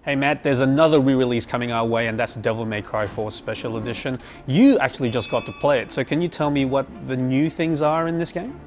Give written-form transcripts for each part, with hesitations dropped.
Hey Matt, there's another re-release coming our way, and that's Devil May Cry 4 Special Edition. You actually just got to play it, so can you tell me what the new things are in this game?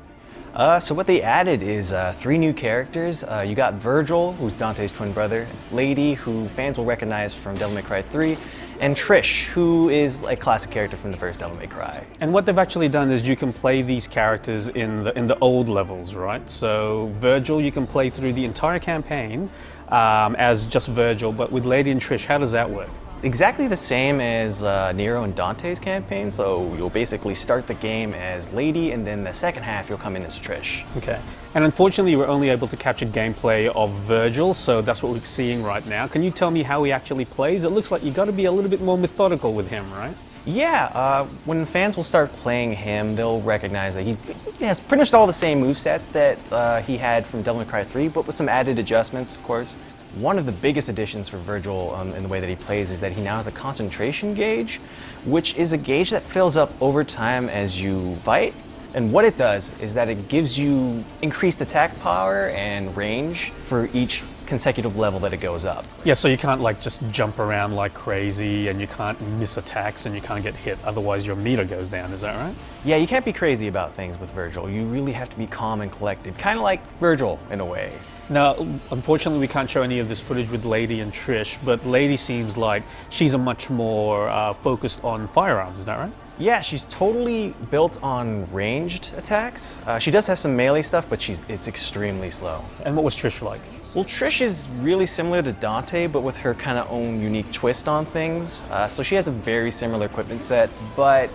So what they added is 3 new characters. You got Virgil, who's Dante's twin brother, Lady, who fans will recognize from Devil May Cry 3, and Trish, who is a classic character from the first Devil May Cry. And what they've actually done is you can play these characters in the old levels, right? So Virgil, you can play through the entire campaign as just Virgil, but with Lady and Trish, how does that work? Exactly the same as Nero and Dante's campaign, so you'll basically start the game as Lady, and then the second half you'll come in as Trish. Okay. And unfortunately we're only able to capture gameplay of Virgil, so that's what we're seeing right now. Can you tell me how he actually plays? It looks like you got to be a little bit more methodical with him, right? Yeah, when fans will start playing him, they'll recognize that he has pretty much all the same movesets that he had from Devil May Cry 3, but with some added adjustments, of course. One of the biggest additions for Virgil in the way that he plays is that he now has a concentration gauge, which is a gauge that fills up over time as you fight. And what it does is that it gives you increased attack power and range for each consecutive level that it goes up. Yeah, so you can't like just jump around like crazy, and you can't miss attacks, and you can't get hit, otherwise your meter goes down, is that right? Yeah, you can't be crazy about things with Virgil. You really have to be calm and collected, kind of like Virgil in a way. Now, unfortunately, we can't show any of this footage with Lady and Trish, but Lady seems like she's a much more focused on firearms, is that right? Yeah, she's totally built on ranged attacks. She does have some melee stuff, but it's extremely slow. And what was Trish like? Well, Trish is really similar to Dante, but with her kind of own unique twist on things. So she has a very similar equipment set, but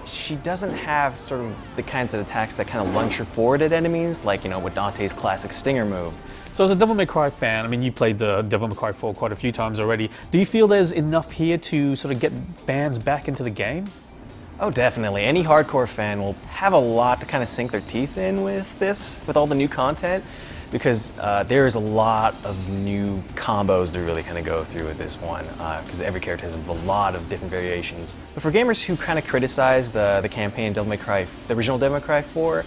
she doesn't have sort of the kinds of attacks that kind of lunge her forward at enemies, like, you know, with Dante's classic stinger move. So as a Devil May Cry fan, I mean, you played the Devil May Cry 4 quite a few times already. Do you feel there's enough here to sort of get fans back into the game? Oh, definitely. Any hardcore fan will have a lot to kind of sink their teeth in with this, with all the new content, because there's a lot of new combos to really kind of go through with this one, because every character has a lot of different variations. But for gamers who kind of criticize the campaign Devil May Cry, the original Devil May Cry 4,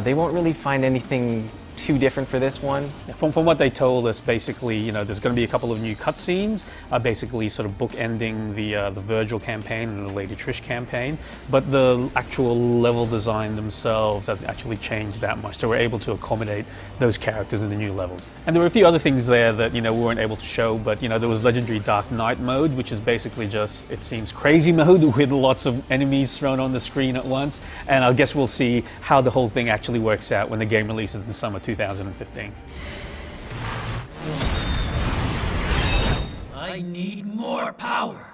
they won't really find anything too different for this one. From what they told us, basically, you know, there's going to be a couple of new cutscenes, basically sort of bookending the Virgil campaign and the Lady Trish campaign, but the actual level design themselves hasn't actually changed that much, so we're able to accommodate those characters in the new levels. And there were a few other things there that, you know, we weren't able to show, but, you know, there was Legendary Dark Knight mode, which is basically just, it seems, crazy mode with lots of enemies thrown on the screen at once, and I guess we'll see how the whole thing actually works out when the game releases in summer 2015. I need more power.